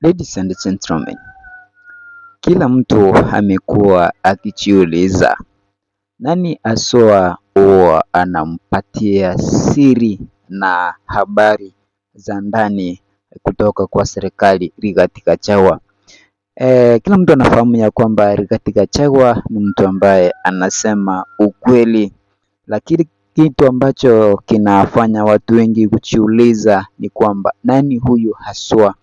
Ladies and gentlemen, kila mtu amekuwa akijiuliza nani haswa huwa anampatia siri na habari za ndani kutoka kwa serikali Rigathi Gachagua. Kila mtu anafahamu ya kwamba Rigathi Gachagua ni mtu ambaye anasema ukweli, lakini kitu ambacho kinafanya watu wengi kujiuliza ni kwamba nani huyu haswa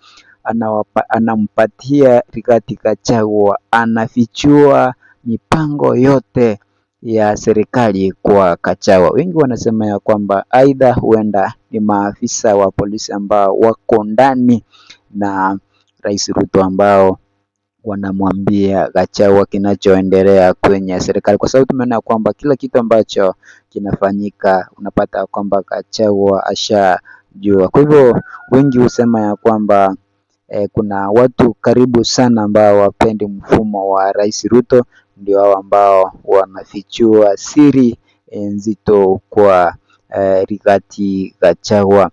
anampatia Rigathi Gachagua, anafichua mipango yote ya serikali kwa Gachagua. Wengi wanasema ya kwamba aidha huenda ni maafisa wa polisi ambao wako ndani na Rais Ruto ambao wanamwambia Gachagua kinachoendelea kwenye serikali, kwa sababu tumeona kwamba kila kitu ambacho kinafanyika unapata kwamba Gachagua ashajua. Kwa hivyo wengi husema ya kwamba kuna watu karibu sana ambao wapendi mfumo wa Rais Ruto, ndio hao ambao wanafichua siri nzito kwa Rigathi Gachagua.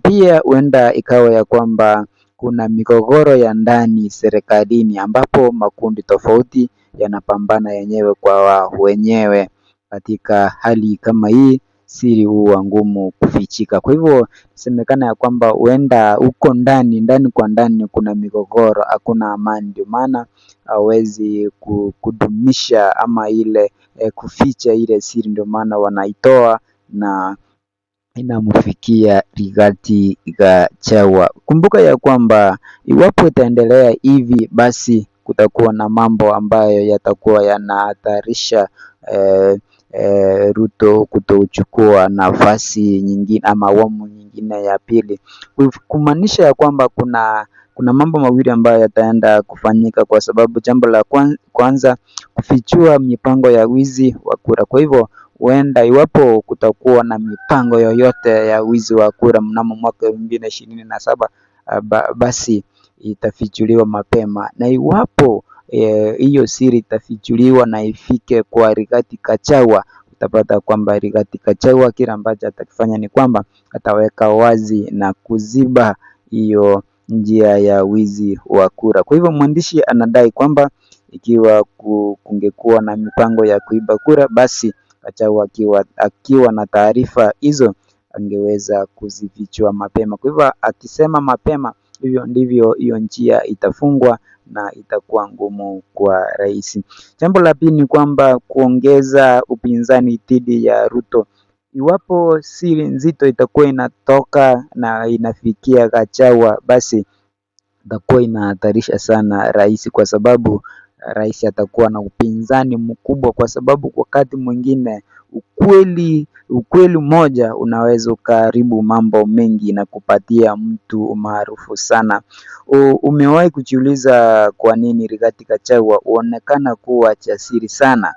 Pia huenda ikawa ya kwamba kuna migogoro ya ndani serikalini ambapo makundi tofauti yanapambana yenyewe kwa wenyewe. Katika hali kama hii siri huwa ngumu kufichika. Kwa hivyo inasemekana ya kwamba huenda huko ndani kwa ndani kuna migogoro, hakuna amani, ndio maana hawezi kudumisha ama ile kuficha ile siri, ndio maana wanaitoa na inamfikia Rigathi Gachagua. Kumbuka ya kwamba iwapo itaendelea hivi, basi kutakuwa na mambo ambayo yatakuwa yanahatarisha Ruto kutochukua nafasi nyingine ama awamu nyingine ya pili, kumaanisha ya kwamba kuna mambo mawili ambayo yataenda kufanyika, kwa sababu jambo la kwanza kufichua mipango ya wizi wa kura. Kwa hivyo huenda iwapo kutakuwa na mipango yoyote ya wizi wa kura mnamo mwaka 2027 basi itafichuliwa mapema, na iwapo hiyo siri itafichuliwa na ifike kwa Rigathi Gachagua, utapata kwamba Rigathi Gachagua kile ambacho atakifanya ni kwamba ataweka wazi na kuziba hiyo njia ya wizi wa kura. Kwa hivyo mwandishi anadai kwamba ikiwa kungekuwa na mipango ya kuiba kura, basi Gachagua akiwa na taarifa hizo angeweza kuzifichua mapema. Kwa hivyo akisema mapema, hivyo ndivyo hiyo njia itafungwa na itakuwa ngumu kwa rais. Jambo la pili ni kwamba kuongeza upinzani dhidi ya Ruto. Iwapo siri nzito itakuwa inatoka na inafikia Gachagua, basi itakuwa inahatarisha sana rais, kwa sababu rais atakuwa na upinzani mkubwa, kwa sababu wakati mwingine ukweli mmoja unaweza ukaharibu mambo mengi na kupatia mtu umaarufu sana. Umewahi kujiuliza kwa nini Rigathi Gachagua huonekana kuwa jasiri sana?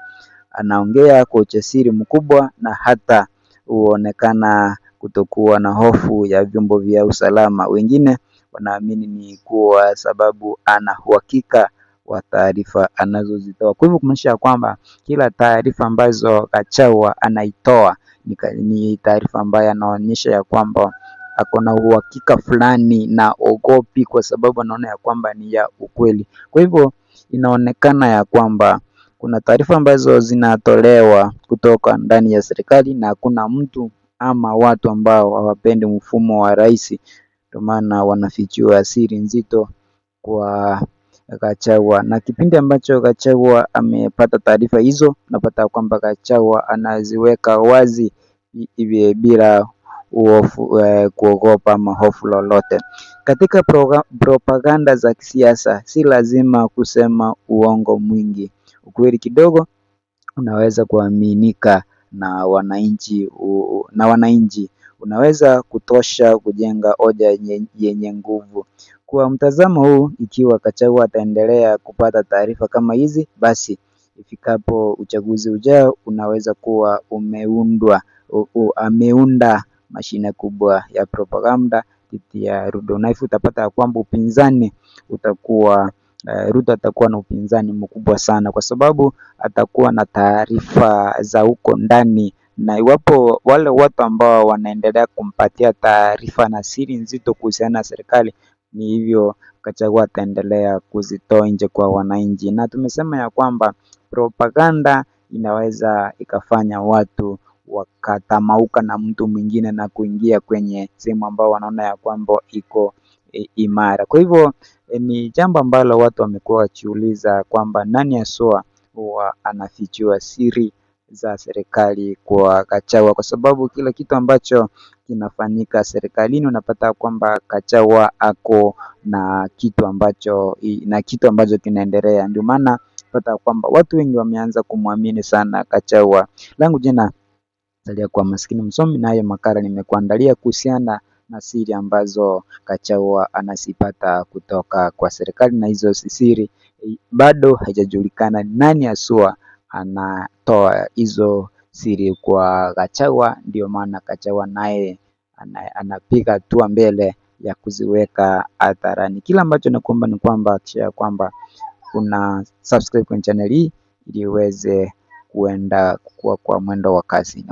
Anaongea kwa ujasiri mkubwa na hata huonekana kutokuwa na hofu ya vyombo vya usalama. Wengine wanaamini ni kwa sababu ana uhakika wa taarifa anazozitoa. Kwa hivyo kumaanisha kwamba kila taarifa ambazo Gachagua anaitoa ni taarifa ambayo anaonyesha ya kwamba ako na uhakika fulani na ogopi, kwa sababu anaona ya kwamba ni ya ukweli. Kwa hivyo inaonekana ya kwamba kuna taarifa ambazo zinatolewa kutoka ndani ya serikali na hakuna mtu ama watu ambao hawapendi mfumo wa rais, ndio maana wanafichua siri nzito kwa Gachagua. Na kipindi ambacho Gachagua amepata taarifa hizo, unapata kwamba Gachagua anaziweka wazi bila kuogopa ama hofu lolote. Katika propaganda za kisiasa si lazima kusema uongo mwingi. Ukweli kidogo unaweza kuaminika na wananchi unaweza kutosha kujenga hoja yenye nguvu. Kwa mtazamo huu, ikiwa Gachagua ataendelea kupata taarifa kama hizi, basi ifikapo uchaguzi ujao unaweza kuwa ameunda mashine kubwa ya propaganda dhidi ya Ruto. Na hivyo utapata kwamba upinzani utakuwa Ruto atakuwa na upinzani mkubwa sana, kwa sababu atakuwa na taarifa za huko ndani, na iwapo wale watu ambao wanaendelea kumpatia taarifa na siri nzito kuhusiana na serikali, ni hivyo Gachagua ataendelea kuzitoa nje kwa wananchi. Na tumesema ya kwamba propaganda inaweza ikafanya watu wakatamauka na mtu mwingine na kuingia kwenye sehemu ambao wanaona ya kwamba iko imara. Kwa hivyo ni jambo ambalo watu wamekuwa wakiuliza kwamba nani haswa huwa anafichua siri za serikali kwa Gachagua, kwa sababu kila kitu ambacho kinafanyika serikalini unapata kwamba Gachagua ako na kitu ambacho kinaendelea. Ndio maana unapata kwamba watu wengi wameanza kumwamini sana Gachagua. Langu jina salia kwa Maskini Msomi, na hayo makala nimekuandalia kuhusiana na siri ambazo Gachagua anazipata kutoka kwa serikali, na hizo siri bado haijajulikana nani haswa anatoa hizo siri kwa Gachagua. Ndio maana Gachagua naye anapiga hatua mbele ya kuziweka hadharani. Kila ambacho nakuomba ni kwamba hakikisha kwamba una subscribe kwenye channel hii ili uweze kuenda kwa mwendo wa kasi.